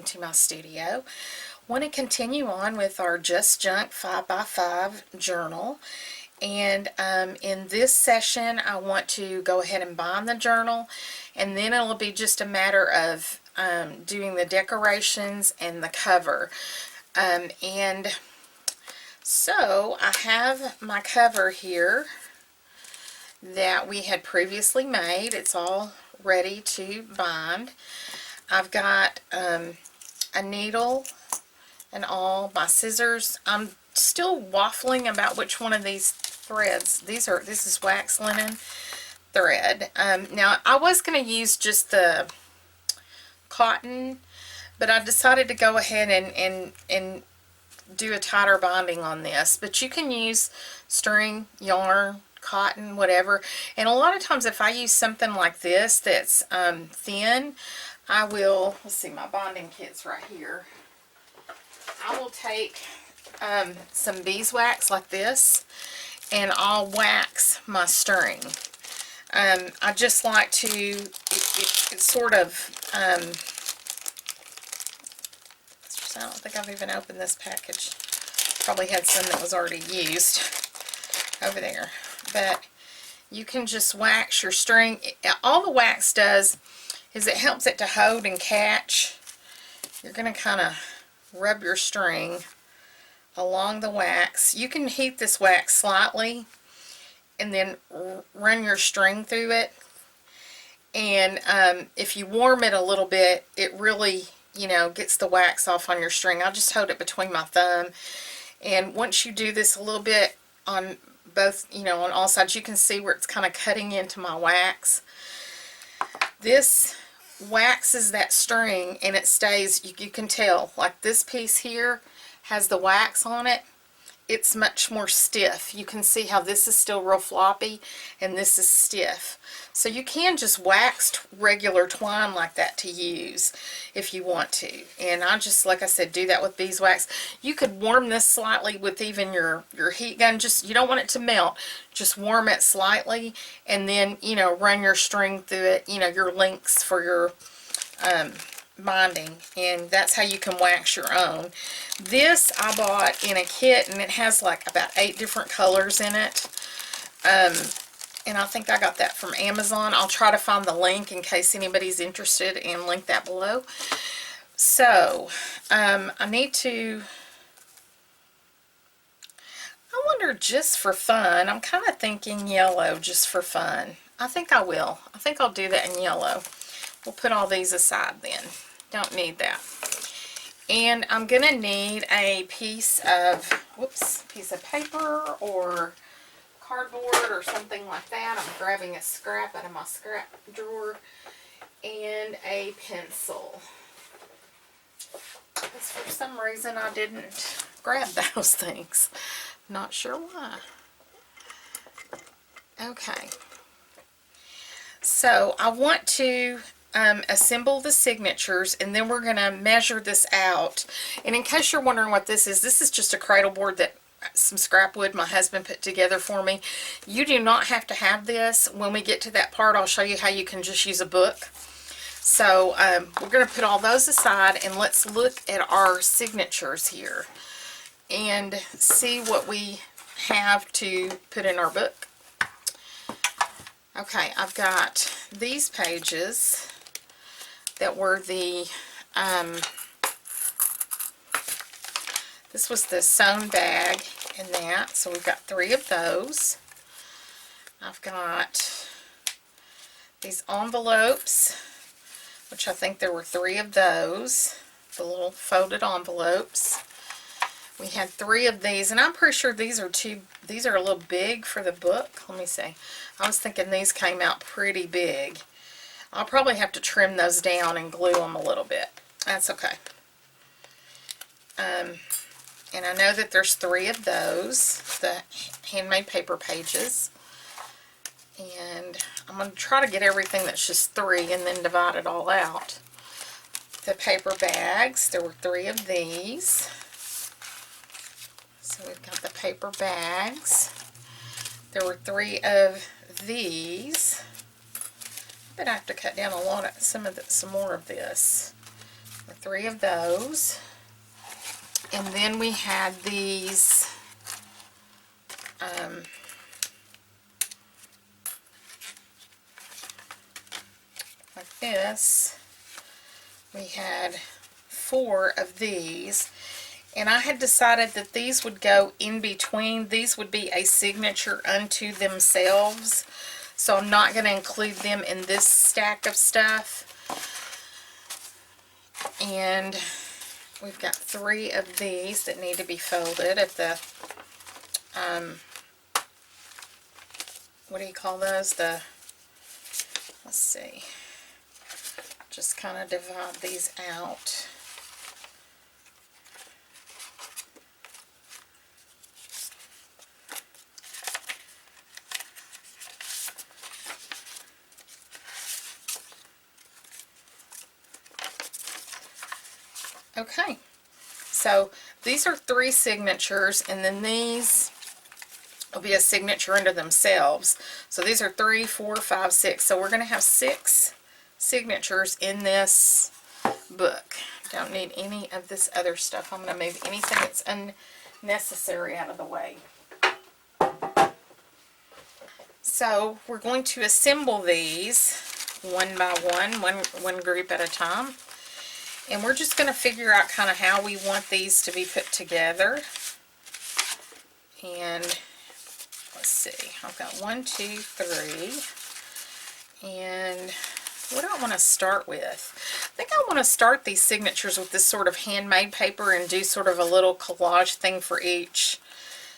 welcome to my studio. Want to continue on with our Just Junk 5x5 journal, and in this session I want to go ahead and bind the journal, and then it'll be just a matter of doing the decorations and the cover. And so I have my cover here that we had previously made. It's all ready to bind. I've got a needle and all, my scissors. I'm still waffling about which one of these threads. This is wax linen thread. Now I was going to use just the cotton, but I decided to go ahead and do a tighter binding on this. But you can use string, yarn, cotton, whatever. And a lot of times if I use something like this that's thin, I will, let's see, my bonding kit's right here. I will take some beeswax like this, and I'll wax my string. I just like to, it sort of, I don't think I've even opened this package. Probably had some that was already used over there. But you can just wax your string. All the wax does is it helps it to hold and catch. You're going to kind of rub your string along the wax. You can heat this wax slightly and then run your string through it. And if you warm it a little bit, it really, you know, gets the wax off on your string. I'll just hold it between my thumb. And once you do this a little bit on both, you know, on all sides, you can see where it's kind of cutting into my wax. This waxes that string, and it stays, you can tell, like this piece here has the wax on it. It's much more stiff. You can see how this is still real floppy and this is stiff. So you can just wax regular twine like that to use if you want to. And I just, like I said, do that with beeswax. You could warm this slightly with even your heat gun. Just, you don't want it to melt. Just warm it slightly, and then, you know, run your string through it, you know, your links for your binding, and that's how you can wax your own. This I bought in a kit, and it has like about 8 different colors in it. And I think I got that from Amazon. I'll try to find the link in case anybody's interested and link that below. So, I need to, I wonder, just for fun, I'm kind of thinking yellow just for fun. I think I will. I think I'll do that in yellow. We'll put all these aside then. Don't need that. And I'm going to need a piece of, piece of paper or cardboard or something like that. I'm grabbing a scrap out of my scrap drawer, and a pencil. Because for some reason I didn't grab those things. Not sure why. Okay. So I want to assemble the signatures, and then we're going to measure this out. And in case you're wondering what this is just a cradle board that some scrap wood my husband put together for me. You do not have to have this. When we get to that part, I'll show you how you can just use a book. So we're going to put all those aside, and let's look at our signatures here and see what we have to put in our book. Okay, I've got these pages that were the, this was the sewn bag and that, so we've got 3 of those. I've got these envelopes, which I think there were 3 of those, the little folded envelopes. We had 3 of these, and I'm pretty sure these are a little big for the book. Let me see. I was thinking these came out pretty big. I'll probably have to trim those down and glue them a little bit. That's okay. And I know that there's 3 of those, the handmade paper pages. And I'm going to try to get everything that's just 3 and then divide it all out. The paper bags, there were 3 of these. So we've got the paper bags. There were 3 of these. I bet I have to cut down a lot of some more of this. 3 of those. And then we had these like this. We had 4 of these, and I had decided that these would go in between. These would be a signature unto themselves, so I'm not going to include them in this stack of stuff. And we've got 3 of these that need to be folded at the what do you call those? Let's see, just kind of divide these out. Okay, so these are 3 signatures, and then these will be a signature unto themselves. So these are 3, 4, 5, 6. So we're going to have 6 signatures in this book. Don't need any of this other stuff. I'm going to move anything that's unnecessary out of the way. So we're going to assemble these one by one group at a time. And we're just going to figure out kind of how we want these to be put together. And let's see, I've got 1, 2, 3. And what do I want to start with? I think I want to start these signatures with this sort of handmade paper and do sort of a little collage thing for each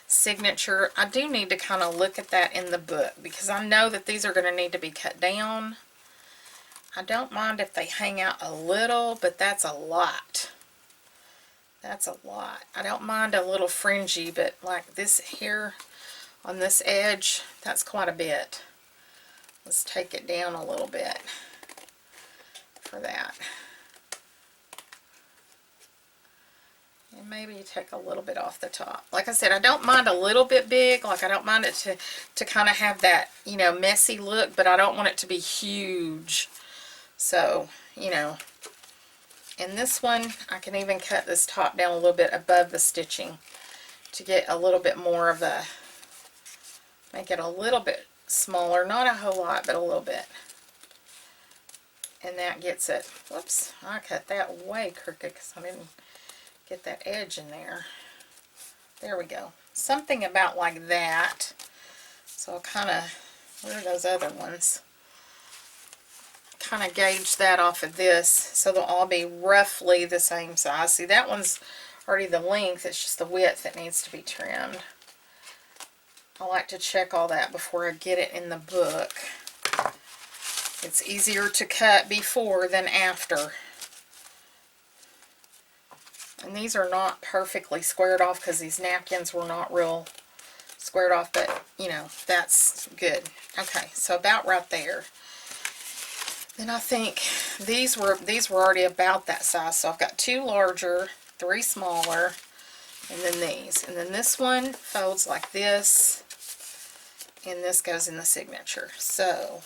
signature. I do need to kind of look at that in the book because I know that these are going to need to be cut down. I don't mind if they hang out a little, but that's a lot. That's a lot. I don't mind a little fringy, but like this here on this edge, that's quite a bit. Let's take it down a little bit for that. And maybe you take a little bit off the top. Like I said, I don't mind a little bit big. Like I don't mind it to kind of have that, you know, messy look, but I don't want it to be huge. So, you know, in this one, I can even cut this top down a little bit above the stitching to get a little bit more of a, make it a little bit smaller, not a whole lot, but a little bit. And that gets it. Whoops, I cut that way crooked because I didn't get that edge in there. There we go. Something about like that. So I'll kind of, where are those other ones? Kind of gauge that off of this so they'll all be roughly the same size. See, that one's already the length, it's just the width that needs to be trimmed. I like to check all that before I get it in the book. It's easier to cut before than after. And these are not perfectly squared off because these napkins were not real squared off, but you know, that's good. Okay, so about right there. Then I think these were already about that size. So I've got 2 larger, 3 smaller, and then these. And then this one folds like this, and this goes in the signature. So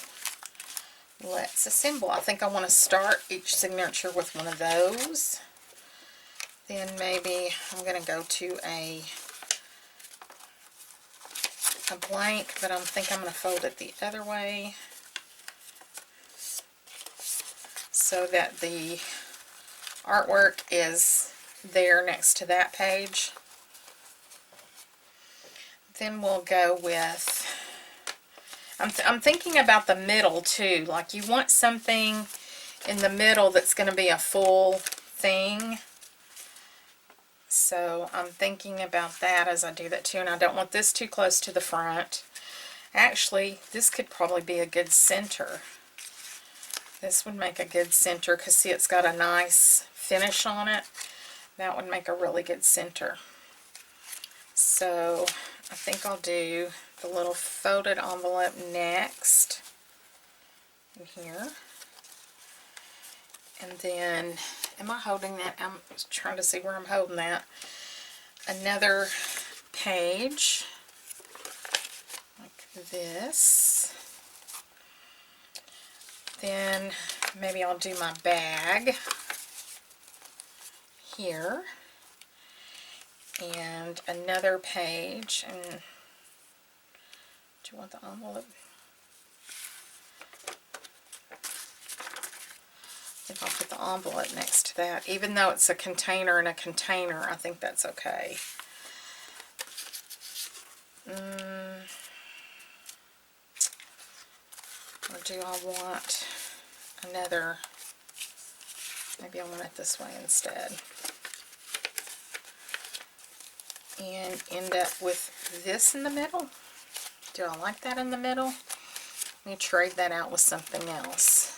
let's assemble. I think I want to start each signature with one of those. Then maybe I'm going to go to a blank, but I think I'm going to fold it the other way, so that the artwork is there next to that page. Then we'll go with, I'm thinking about the middle too. Like you want something in the middle that's going to be a full thing. So I'm thinking about that as I do that too. And I don't want this too close to the front. Actually, this could probably be a good center. This would make a good center because see, it's got a nice finish on it. That would make a really good center. So I think I'll do the little folded envelope next in here. And then, am I holding that? I'm trying to see where I'm holding that. Another page like this. Then maybe I'll do my bag. here. And another page. And do you want the envelope? I think I'll put the envelope next to that. Even though it's a container and a container, I think that's okay. Or do I want another? Maybe I want it this way instead. And end up with this in the middle. Do I like that in the middle? Let me trade that out with something else.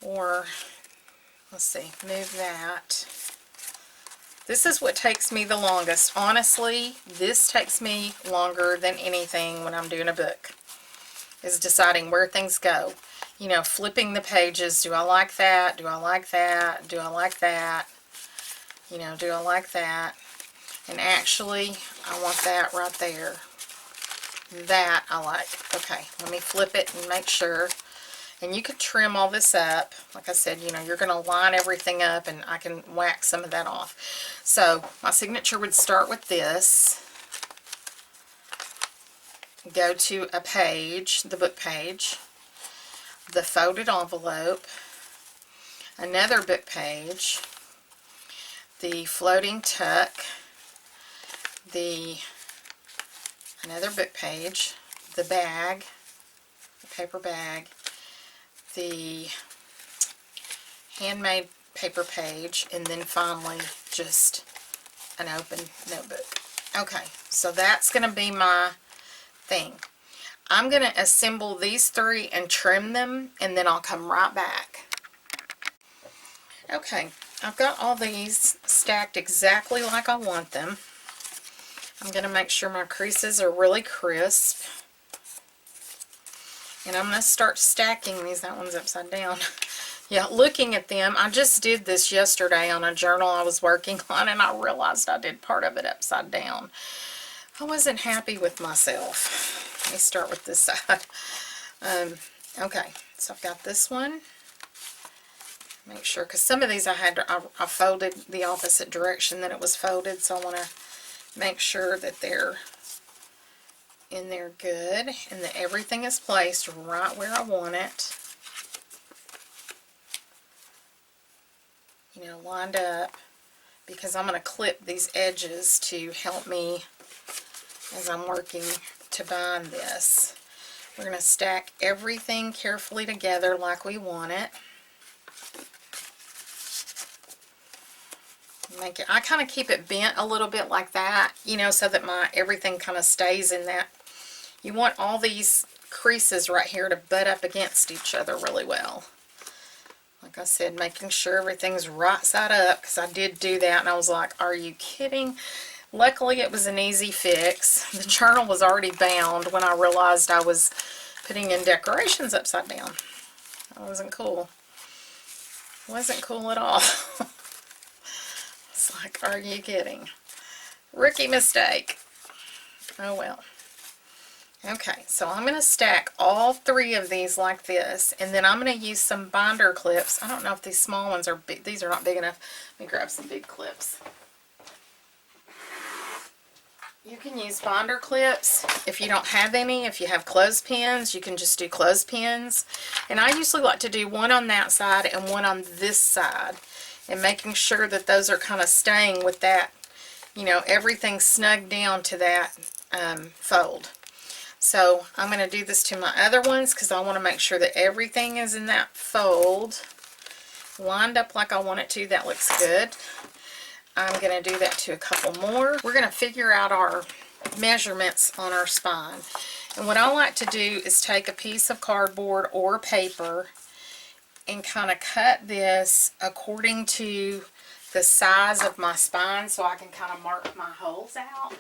Or, let's see, move that. This is what takes me the longest. Honestly, this takes me longer than anything when I'm doing a book, is deciding where things go. You know, flipping the pages. Do I like that? Do I like that? Do I like that? You know, do I like that? And actually, I want that right there. That I like. Okay, let me flip it and make sure. And you could trim all this up. Like I said, you know, you're going to line everything up, and I can wax some of that off. So my signature would start with this. Go to a page, the book page, the folded envelope, another book page, the floating tuck, another book page, the bag, the paper bag, the handmade paper page, and then finally just an open notebook. Okay, so that's going to be my thing. I'm going to assemble these three and trim them, and then I'll come right back. Okay, I've got all these stacked exactly like I want them. I'm going to make sure my creases are really crisp. And I'm going to start stacking these. That one's upside down. Yeah, looking at them, I just did this yesterday on a journal I was working on, and I realized I did part of it upside down. I wasn't happy with myself. Let me start with this side. Okay, so I've got this one. Make sure, because some of these I folded the opposite direction that it was folded, so I want to make sure that they're in there good and that everything is placed right where I want it. You know, lined up, because I'm going to clip these edges to help me as I'm working to bind this. We're going to stack everything carefully together like we want it. I kind of keep it bent a little bit like that, you know, so that everything kind of stays in that. You want all these creases right here to butt up against each other really well. Like I said, making sure everything's right side up, because I did do that and I was like, are you kidding? Luckily it was an easy fix. The journal was already bound when I realized I was putting in decorations upside down. That wasn't cool. It wasn't cool at all. It's like, are you kidding? Rookie mistake. Oh well. Okay, so I'm going to stack all three of these like this, and then I'm going to use some binder clips. I don't know if these small ones are big. These are not big enough. Let me grab some big clips. You can use binder clips if you don't have any. If you have clothespins, you can just do clothespins. And I usually like to do one on that side and one on this side, and making sure that those are kind of staying with that, you know, everything snug down to that fold. So I'm going to do this to my other ones, because I want to make sure that everything is in that fold, lined up like I want it to. That looks good. I'm going to do that to a couple more. We're going to figure out our measurements on our spine. And what I like to do is take a piece of cardboard or paper and kind of cut this according to the size of my spine, so I can kind of mark my holes out.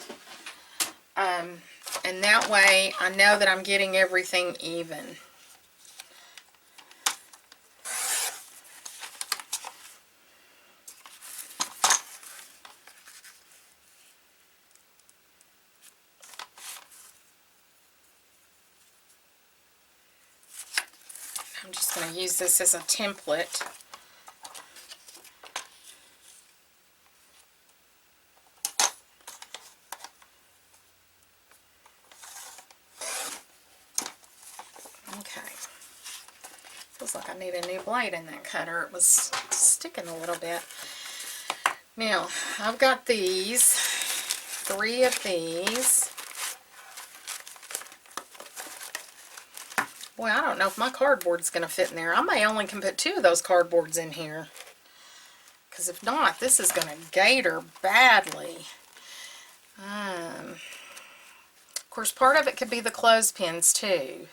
And that way I know that I'm getting everything even. I'm just going to use this as a template. Okay. Feels like I need a new blade in that cutter. It was sticking a little bit. Now, I've got these, 3 of these. Boy, I don't know if my cardboard's going to fit in there. I may only can put 2 of those cardboards in here. Because if not, this is going to gator badly. Of course, part of it could be the clothespins too.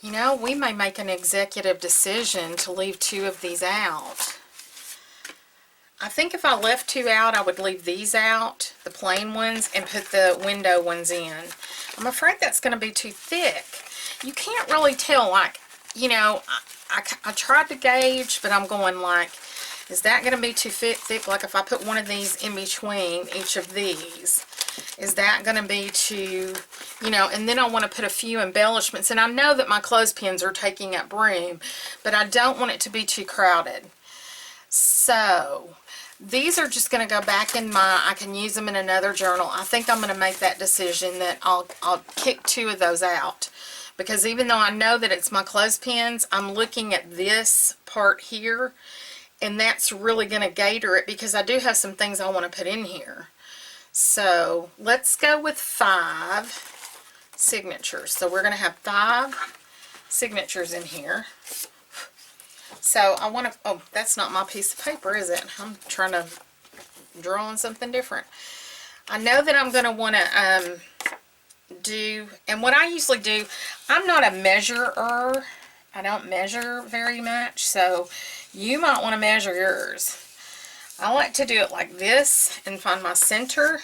You know, we may make an executive decision to leave 2 of these out. I think if I left 2 out, I would leave these out, the plain ones, and put the window ones in. I'm afraid that's going to be too thick. You can't really tell, like, you know, I tried to gauge, but I'm going like, is that going to be too thick? Like if I put one of these in between each of these, is that going to be too, you know, and then I want to put a few embellishments. And I know that my clothespins are taking up room, but I don't want it to be too crowded. So these are just going to go back in I can use them in another journal. I think I'm going to make that decision that I'll kick 2 of those out. Because even though I know that it's my clothespins, I'm looking at this part here, and that's really going to gator it because I do have some things I want to put in here. So let's go with 5 signatures. So we're going to have 5 signatures in here. So I want to, oh, that's not my piece of paper, is it? I'm trying to draw on something different. I know that I'm going to want to do, and what I usually do, I'm not a measurer. I don't measure very much, so you might want to measure yours. I like to do it like this and find my center.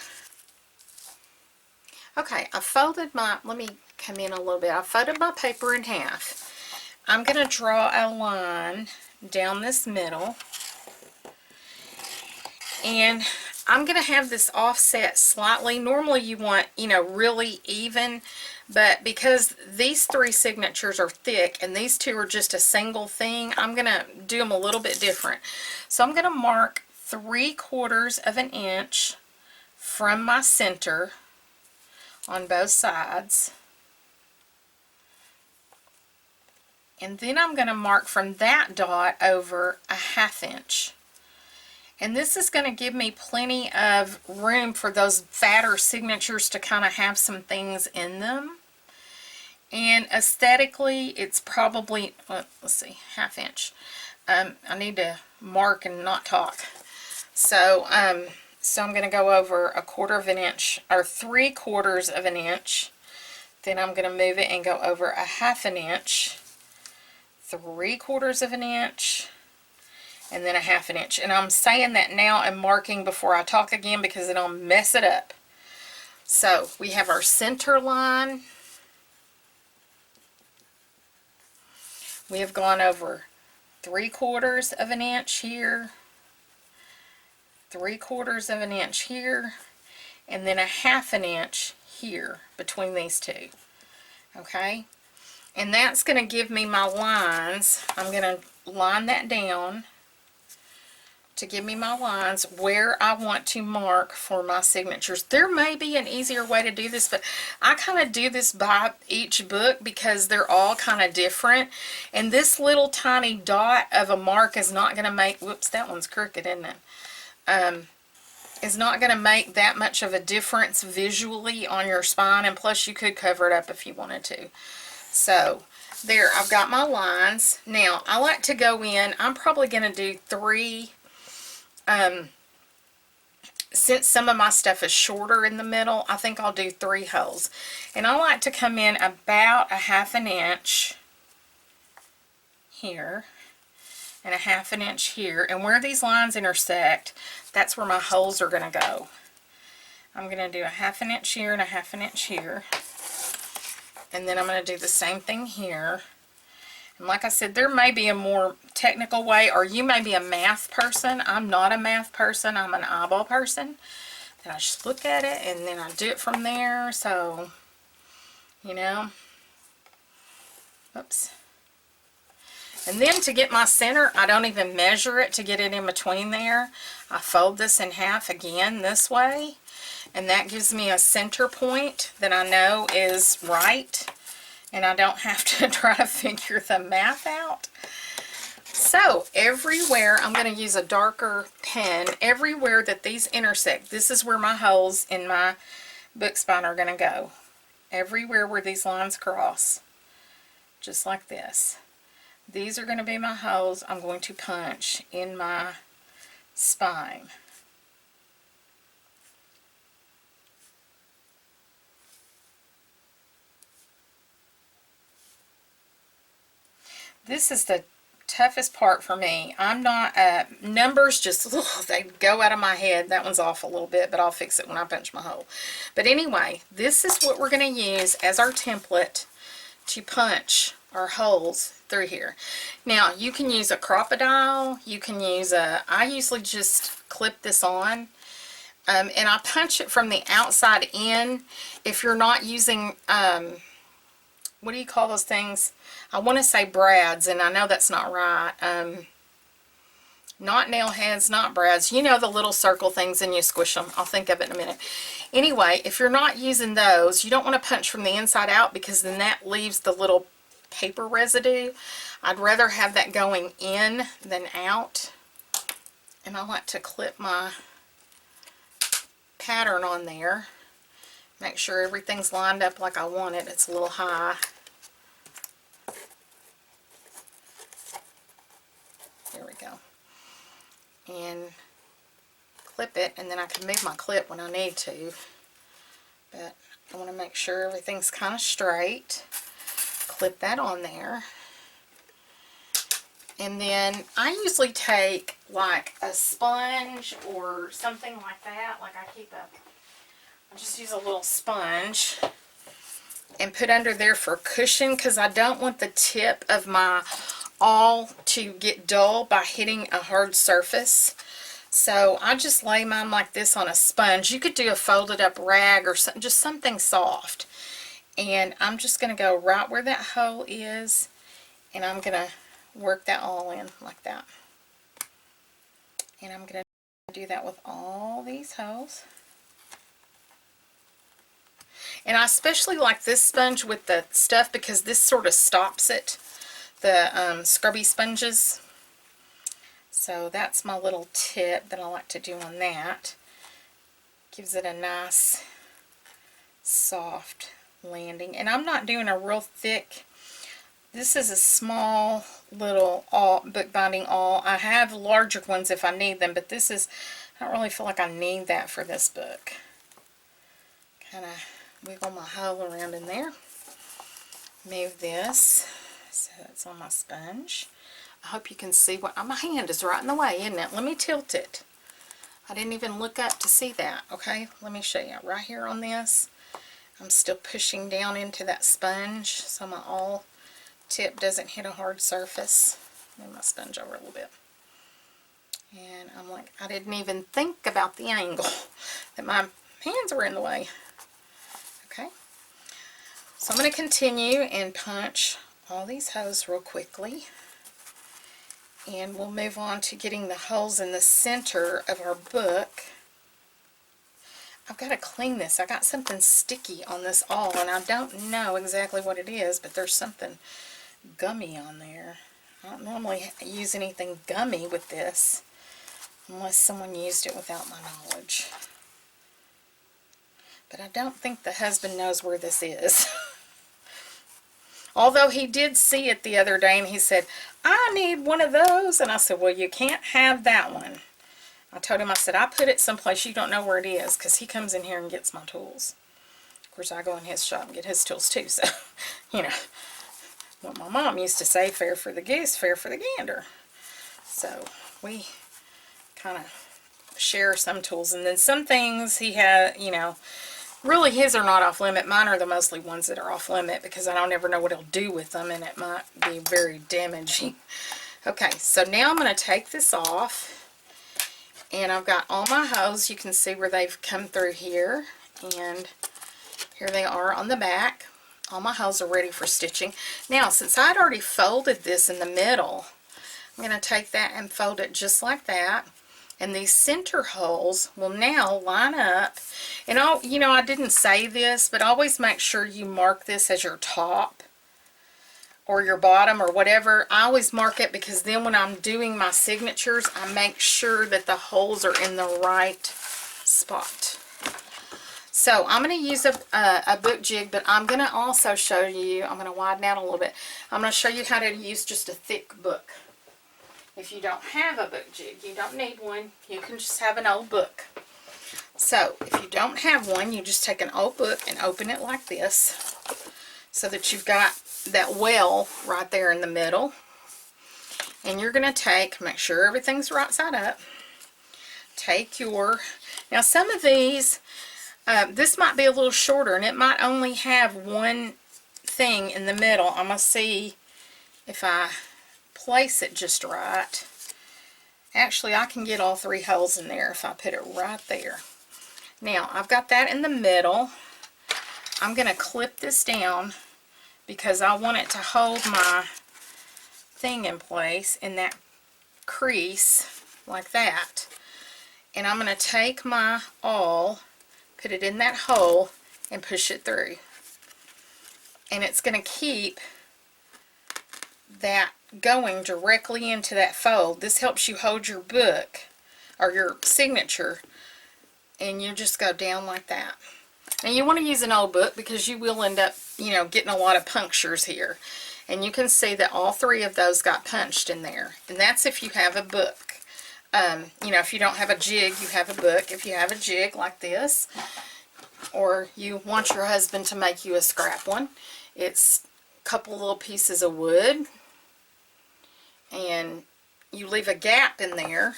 Okay, I folded my, let me come in a little bit. I folded my paper in half. I'm going to draw a line down this middle, and I'm going to have this offset slightly. Normally you want, you know, really even, but because these 3 signatures are thick and these 2 are just a single thing, I'm going to do them a little bit different. So I'm going to mark 3/4 of an inch from my center on both sides. And then I'm going to mark from that dot over a 1/2 inch. And this is going to give me plenty of room for those fatter signatures to kind of have some things in them. And aesthetically, it's probably, well, let's see, 1/2 inch. I need to mark and not talk. So, so I'm going to go over 1/4 of an inch, or 3/4 of an inch. Then I'm going to move it and go over a 1/2 inch, 3/4 of an inch, and then a 1/2 inch. And I'm saying that now and marking before I talk again because it'll mess it up. So we have our center line. We have gone over 3/4 of an inch here, 3/4 of an inch here, and then a 1/2 inch here between these 2. Okay? And that's going to give me my lines. I'm going to line that down to give me my lines where I want to mark for my signatures. There may be an easier way to do this, but I kind of do this by each book because they're all kind of different. And this little tiny dot of a mark is not going to make, whoops, that one's crooked, isn't it? Is not going to make that much of a difference visually on your spine, and plus you could cover it up if you wanted to. So there, I've got my lines. Now I like to go in, I'm probably going to do 3, since some of my stuff is shorter in the middle, I think I'll do 3 holes. And I like to come in about a 1/2 inch here and a 1/2 inch here, and where these lines intersect, that's where my holes are going to go. I'm going to do a 1/2 inch here and a 1/2 inch here, and then I'm going to do the same thing here. And like I said, there may be a more technical way, or you may be a math person. I'm not a math person, I'm an eyeball person. And I just look at it and then I do it from there. So, you know, oops. And then to get my center, I don't even measure it to get it in between there. I fold this in half again this way, and that gives me a center point that I know is right, and I don't have to try to figure the math out. So everywhere, I'm going to use a darker pen, everywhere that these intersect, this is where my holes in my book spine are going to go. Everywhere where these lines cross, just like this. These are going to be my holes I'm going to punch in my spine. This is the toughest part for me. I'm not, numbers just, ugh, they go out of my head. That one's off a little bit, but I'll fix it when I punch my hole. But anyway, this is what we're going to use as our template to punch our holes through here. Now, you can use a crocodile. You can use a, I usually just clip this on. And I punch it from the outside in. If you're not using, what do you call those things? I want to say brads, and I know that's not right. Not nail heads, not brads. You know the little circle things and you squish them. I'll think of it in a minute. Anyway, if you're not using those, you don't want to punch from the inside out because then that leaves the little paper residue. I'd rather have that going in than out. And I like to clip my pattern on there. Make sure everything's lined up like I want it. It's a little high. There we go. And clip it, and then I can move my clip when I need to. But I want to make sure everything's kind of straight. Clip that on there. And then I usually take like a sponge or something like that. Like I just use a little sponge and put under there for cushion because I don't want the tip of my awl to get dull by hitting a hard surface. So I just lay mine like this on a sponge. You could do a folded up rag or something, just something soft. And I'm just going to go right where that hole is, and I'm going to work that all in like that. And I'm going to do that with all these holes. And I especially like this sponge with the stuff because this sort of stops it, the scrubby sponges. So that's my little tip that I like to do on that. Gives it a nice soft landing. And I'm not doing a real thick, this is a small little bookbinding awl. I have larger ones if I need them, but this is, I don't really feel like I need that for this book. Kind of wiggle my hole around in there. Move this so it's on my sponge. I hope you can see what, my hand is right in the way, isn't it? Let me tilt it. I didn't even look up to see that. Okay, let me show you. Right here on this, I'm still pushing down into that sponge so my awl tip doesn't hit a hard surface. Move my sponge over a little bit. And I'm like, I didn't even think about the angle, that my hands were in the way. Okay, so I'm going to continue and punch all these holes real quickly. And we'll move on to getting the holes in the center of our book. I've got to clean this. I got something sticky on this awl, and I don't know exactly what it is, but there's something gummy on there. I don't normally use anything gummy with this unless someone used it without my knowledge. But I don't think the husband knows where this is. Although he did see it the other day and he said, I need one of those. And I said, well, you can't have that one. I told him, I said, I put it someplace you don't know where it is because he comes in here and gets my tools. Of course, I go in his shop and get his tools too. So, you know, what my mom used to say, fair for the goose, fair for the gander. So we kind of share some tools. And then some things he had, you know, really his are not off limit. Mine are the mostly ones that are off limit because I don't ever know what he'll do with them and it might be very damaging. Okay, so now I'm going to take this off. And I've got all my holes. You can see where they've come through here. And here they are on the back. all my holes are ready for stitching. Now, since I'd already folded this in the middle, I'm going to take that and fold it just like that. And these center holes will now line up. And you know, I didn't say this, but always make sure you mark this as your top or your bottom or whatever. I always mark it because then when I'm doing my signatures, I make sure that the holes are in the right spot. So I'm going to use a book jig, but I'm going to also show you, I'm going to widen out a little bit. I'm going to show you how to use just a thick book. If you don't have a book jig, you don't need one. You can just have an old book. So if you don't have one, you just take an old book and open it like this so that you've got that well right there in the middle. And you're going to make sure everything's right side up. Take now some of these, this might be a little shorter and it might only have one thing in the middle. I'm going to see if I place it just right. Actually, I can get all 3 holes in there if I put it right there. Now, I've got that in the middle. I'm going to clip this down because I want it to hold my thing in place in that crease like that. And I'm going to take my awl, put it in that hole, and push it through. And it's going to keep that going directly into that fold. This helps you hold your book or your signature, and you just go down like that. And you want to use an old book because you will end up, you know, getting a lot of punctures here. And you can see that all 3 of those got punched in there. And that's if you have a book. You know, if you don't have a jig, you have a book. If you have a jig like this, or you want your husband to make you a scrap one, it's a couple little pieces of wood. And you leave a gap in there,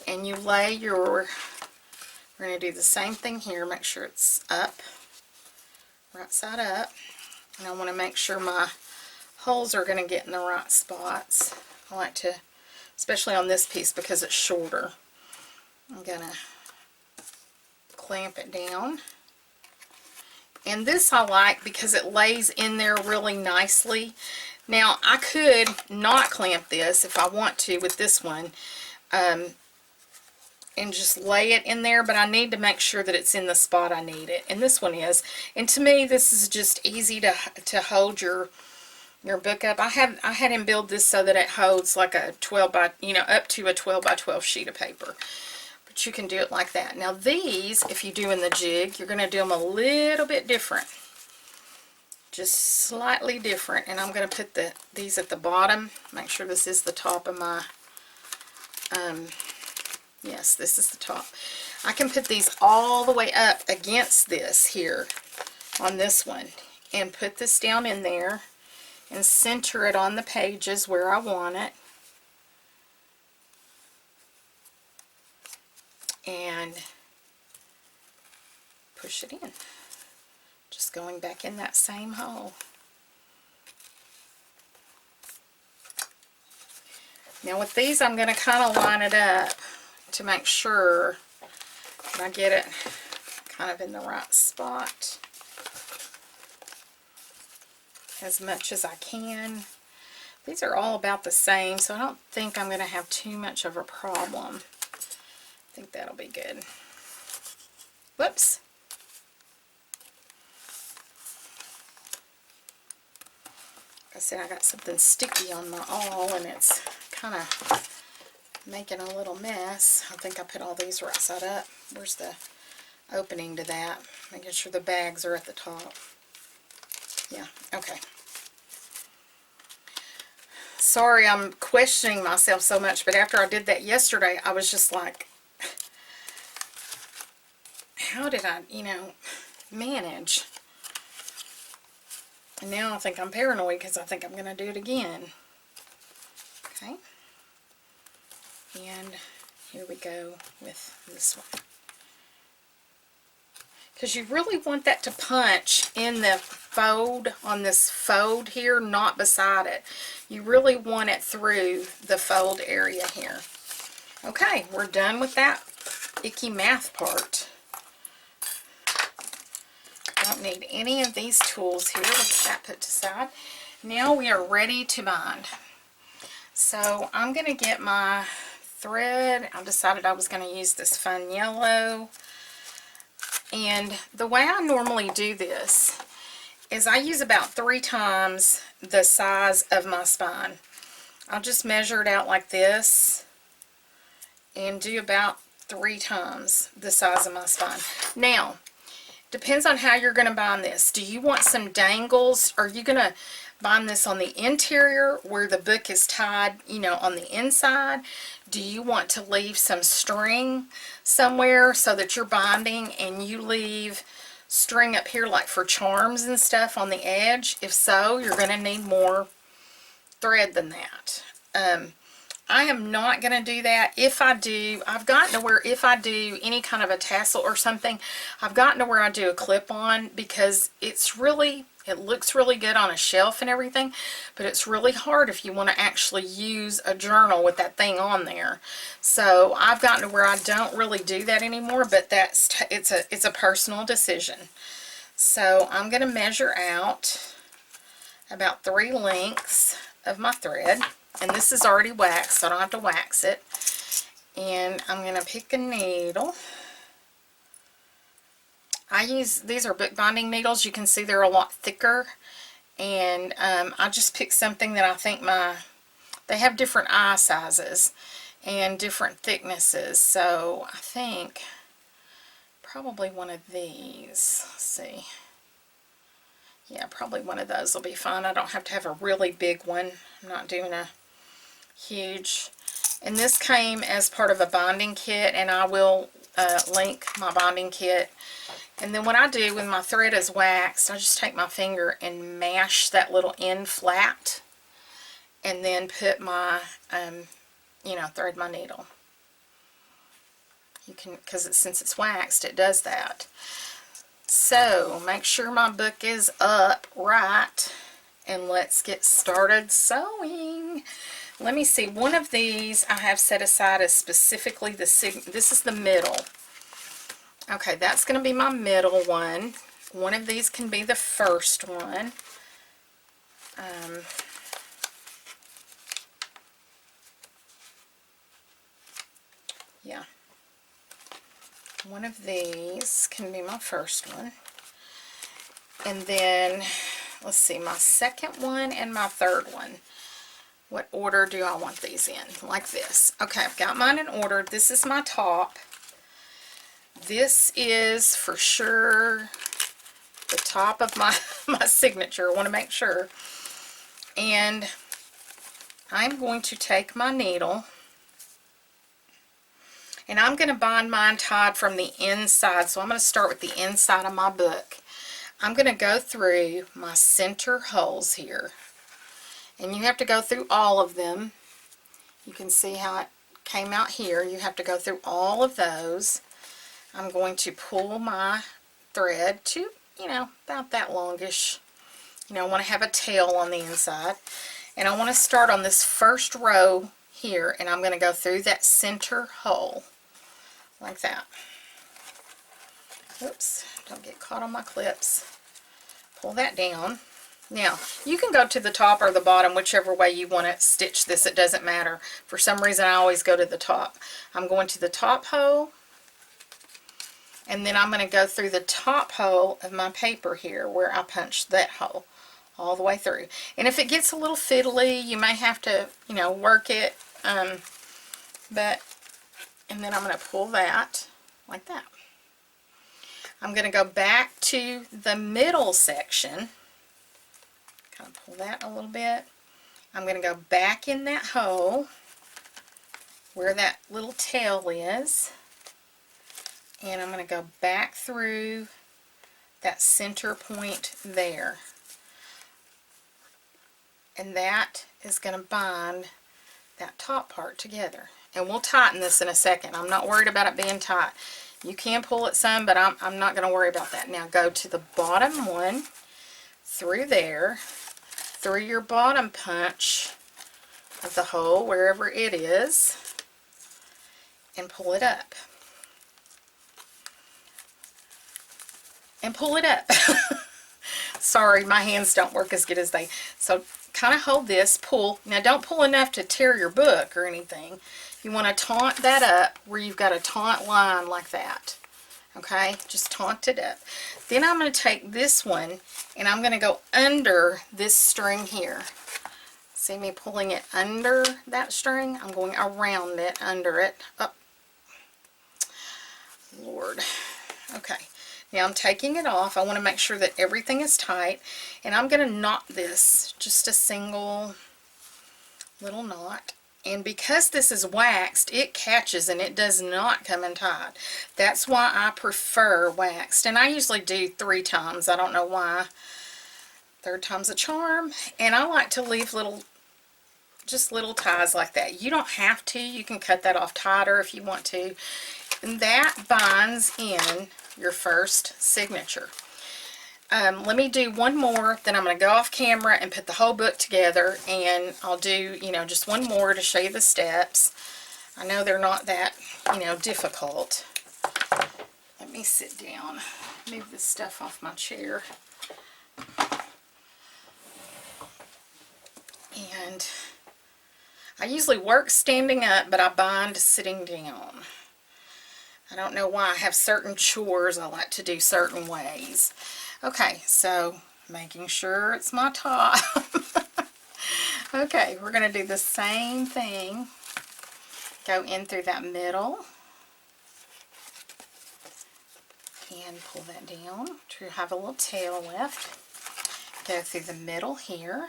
and you lay your, we're going to do the same thing here, make sure it's up, right side up, and I want to make sure my holes are going to get in the right spots. I like to, especially on this piece because it's shorter, I'm going to clamp it down. And this I like because it lays in there really nicely. Now, I could not clamp this if I want to with this one and just lay it in there, but I need to make sure that it's in the spot I need it. And this one is. And to me, this is just easy to hold your book up. I had him build this so that it holds like a 12 by, you know, up to a 12 by 12 sheet of paper. But you can do it like that. Now these, if you do in the jig, you're going to do them a little bit different. Just slightly different. And I'm going to put these at the bottom. Make sure this is the top of my, yes, this is the top. I can put these all the way up against this here on this one. And put this down in there. And center it on the pages where I want it. And push it in. Just going back in that same hole. Now with these, I'm going to kind of line it up to make sure that I get it kind of in the right spot as much as I can. These are all about the same, so I don't think I'm going to have too much of a problem. I think that'll be good. Whoops. Like I said, I got something sticky on my awl and it's kind of making a little mess. I think I put all these right side up. Where's the opening to that? Making sure the bags are at the top. Yeah, okay. Sorry, I'm questioning myself so much, but after I did that yesterday, I was just like, how did I, you know, manage? And now I think I'm paranoid because I think I'm going to do it again. Okay. And here we go with this one. Because you really want that to punch in the fold, on this fold here, not beside it. You really want it through the fold area here. Okay, we're done with that icky math part. don't need any of these tools here. Let's get that put aside. Now we are ready to bind. So I'm going to get my thread. I decided I was going to use this fun yellow. And the way I normally do this is I use about 3 times the size of my spine. I'll just measure it out like this and do about 3 times the size of my spine. Now, depends on how you're going to bind this. Do you want some dangles? Are you going to bind this on the interior where the book is tied, you know, on the inside? Do you want to leave some string somewhere so that you're binding and you leave string up here like for charms and stuff on the edge? If so, you're going to need more thread than that. I am not going to do that. If I do, I've gotten to where if I do any kind of a tassel or something, I've gotten to where I do a clip-on because it's really, it looks really good on a shelf and everything, but it's really hard if you want to actually use a journal with that thing on there. So I've gotten to where I don't really do that anymore, but that's it's a personal decision. So I'm going to measure out about 3 lengths of my thread. And this is already waxed, so I don't have to wax it. And I'm going to pick a needle. These are bookbinding needles. You can see they're a lot thicker. And I just picked something that I think they have different eye sizes and different thicknesses. So I think probably one of these. Let's see. Yeah, probably one of those will be fine. I don't have to have a really big one. I'm not doing a huge. And this came as part of a binding kit, and I will link my binding kit. And then what I do when my thread is waxed, I just take my finger and mash that little end flat, and then put my, you know, thread my needle. You can, because since it's waxed, it does that. So make sure my book is up right, and let's get started sewing. Let me see, one of these I have set aside as specifically this is the middle. Okay, that's going to be my middle one. One of these can be the first one. Yeah. One of these can be my first one. And then, let's see, my second one and my third one. What order do I want these in? Like this. Okay, I've got mine in order. This is my top. This is for sure the top of my signature. I want to make sure. And I'm going to take my needle, and I'm going to bind mine tied from the inside. So I'm going to start with the inside of my book. I'm going to go through my center holes here. And you have to go through all of them. You can see how it came out here. You have to go through all of those. I'm going to pull my thread to, you know, about that longish. You know, I want to have a tail on the inside. And I want to start on this first row here, and I'm going to go through that center hole like that. Oops, don't get caught on my clips. Pull that down. Now, you can go to the top or the bottom, whichever way you want to stitch this. It doesn't matter. For some reason, I always go to the top. I'm going to the top hole, and then I'm going to go through the top hole of my paper here where I punched that hole all the way through. And if it gets a little fiddly, you may have to, you know, work it. And then I'm going to pull that like that. I'm going to go back to the middle section. Kind of pull that a little bit. I'm going to go back in that hole where that little tail is, and I'm going to go back through that center point there, and that is going to bind that top part together. And we'll tighten this in a second. I'm not worried about it being tight. You can pull it some, but I'm not going to worry about that. Now go to the bottom one, through there, through your bottom punch of the hole, wherever it is, and pull it up. and pull it up. Sorry, my hands don't work as good as they. So kind of hold this, pull. Now don't pull enough to tear your book or anything. You want to taunt that up where you've got a taut line like that. Okay, just taunt it up. Then I'm going to take this one and I'm going to go under this string here. See me pulling it under that string? I'm going around it, under it. Oh, Lord. Okay. Now I'm taking it off. I want to make sure that everything is tight. And I'm going to knot this, just a single little knot. And because this is waxed, it catches and it does not come in tight. That's why I prefer waxed. And I usually do 3 times. I don't know why. 3rd time's a charm. And I like to leave just little ties like that. You don't have to. You can cut that off tighter if you want to. And that binds in your first signature. Let me do one more, then I'm going to go off camera and put the whole book together, and I'll do, just one more to show you the steps. I know they're not that, difficult. Let me sit down, move this stuff off my chair. And I usually work standing up, but I bind sitting down. I don't know why. I have certain chores I like to do certain ways. Okay, so making sure it's my top. Okay, we're going to do the same thing. Go in through that middle. And pull that down to have a little tail left. Go through the middle here.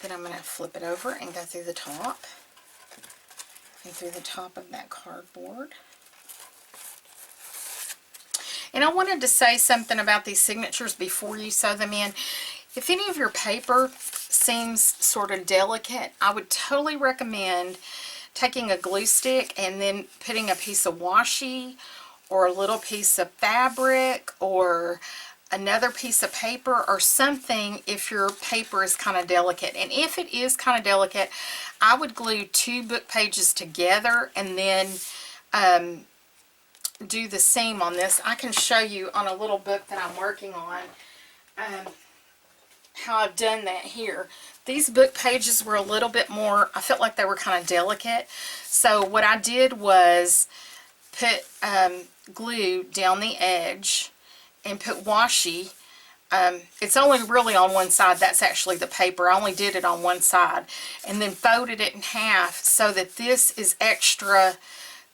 Then I'm going to flip it over and go through the top and through the top of that cardboard. And I wanted to say something about these signatures before you sew them in. If any of your paper seems sort of delicate, I would totally recommend taking a glue stick and then putting a piece of washi or a little piece of fabric or another piece of paper or something if your paper is kind of delicate. And if it is kind of delicate, I would glue 2 book pages together and then do the seam on this. I can show you on a little book that I'm working on how I've done that here. These book pages were a little bit more, I felt like they were kind of delicate. So what I did was put glue down the edge and put washi. It's only really on one side. That's actually the paper. I only did it on one side. And then folded it in half so that this is extra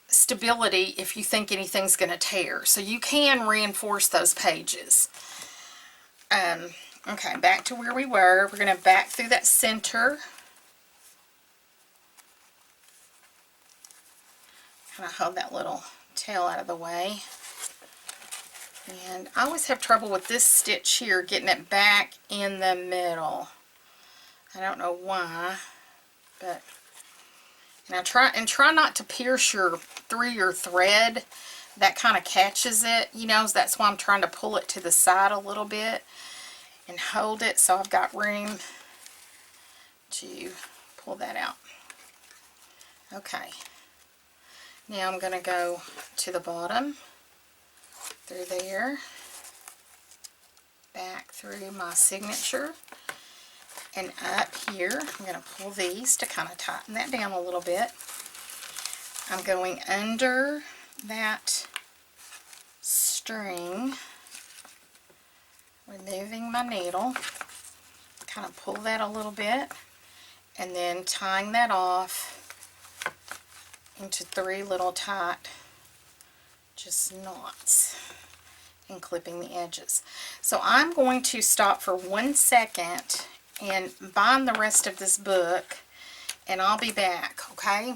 stability if you think anything's going to tear. So you can reinforce those pages. Okay, back to where we were. We're going to back through that center. Kind of hold that little tail out of the way. And I always have trouble with this stitch here, getting it back in the middle. I don't know why, but and try not to pierce through your thread. That kind of catches it, that's why I'm trying to pull it to the side a little bit and hold it so I've got room to pull that out. Okay. Now I'm going to go to the bottom, through there, back through my signature, and up here. I'm going to pull these to kind of tighten that down a little bit. I'm going under that string, removing my needle, kind of pull that a little bit, and then tying that off into 3 little tight just knots and clipping the edges. So I'm going to stop for 1 second and bind the rest of this book, and I'll be back, okay?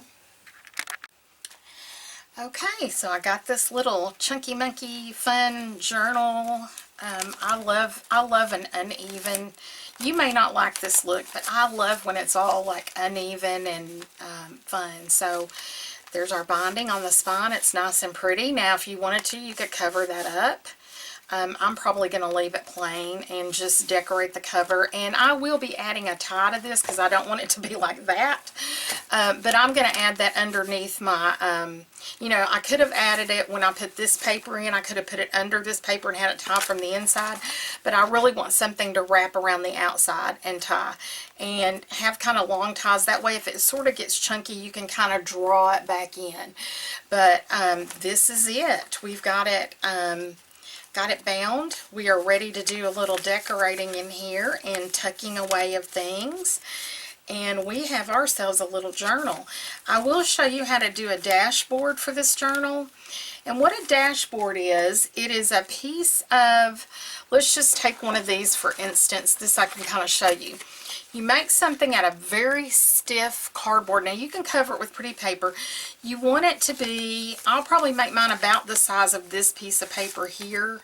Okay, so I got this little chunky monkey fun journal. I love an uneven. You may not like this look, but I love when it's all like uneven and fun. So there's our binding on the spine. It's nice and pretty. Now if you wanted to, you could cover that up. I'm probably going to leave it plain and just decorate the cover. And I will be adding a tie to this because I don't want it to be like that. But I'm going to add that underneath my, you know, I could have added it when I put this paper in. I could have put it under this paper and had it tie from the inside. But I really want something to wrap around the outside and tie. And have kind of long ties. That way if it sort of gets chunky, you can kind of draw it back in. But this is it. We've got it bound. We are ready to do a little decorating in here and tucking away of things. And we have ourselves a little journal. I will show you how to do a dashboard for this journal. And what a dashboard is, it is a piece of, let's just take one of these for instance. This I can kind of show you. You make something out of very stiff cardboard. Now you can cover it with pretty paper. You want it to be, I'll probably make mine about the size of this piece of paper here.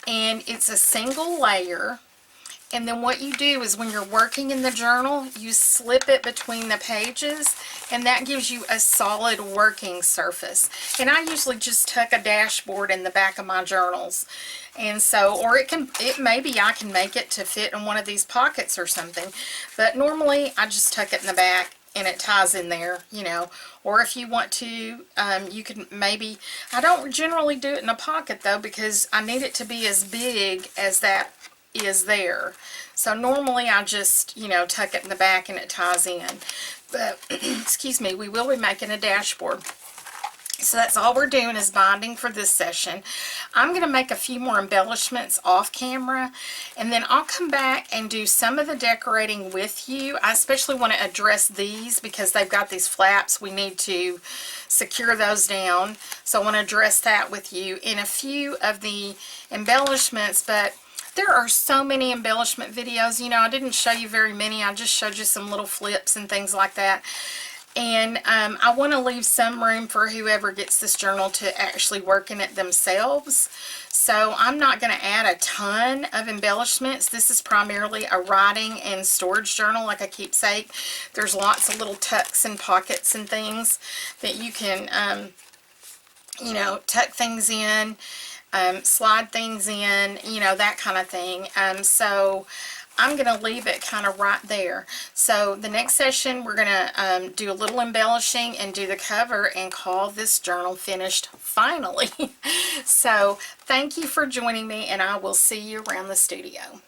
And it's a single layer. And then what you do is when you're working in the journal, you slip it between the pages, and that gives you a solid working surface. And I usually just tuck a dashboard in the back of my journals. And so, or maybe I can make it to fit in one of these pockets or something. But normally I just tuck it in the back and it ties in there, you know. Or if you want to, you can maybe, I don't generally do it in a pocket though, because I need it to be as big as that is there. So normally I just, you know, tuck it in the back and it ties in. But, excuse me, we will be making a dashboard. So that's all we're doing is binding for this session. I'm going to make a few more embellishments off camera, and then I'll come back and do some of the decorating with you. I especially want to address these because they've got these flaps. We need to secure those down. So I want to address that with you in a few of the embellishments, but there are so many embellishment videos. You know, I didn't show you very many. I just showed you some little flips and things like that. And I want to leave some room for whoever gets this journal to actually work in it themselves. So I'm not going to add a ton of embellishments. This is primarily a writing and storage journal, like a keepsake. There's lots of little tucks and pockets and things that you can, you know, tuck things in. Slide things in, you know, that kind of thing. So I'm going to leave it kind of right there. So the next session we're going to do a little embellishing and do the cover and call this journal finished finally. So thank you for joining me, and I will see you around the studio.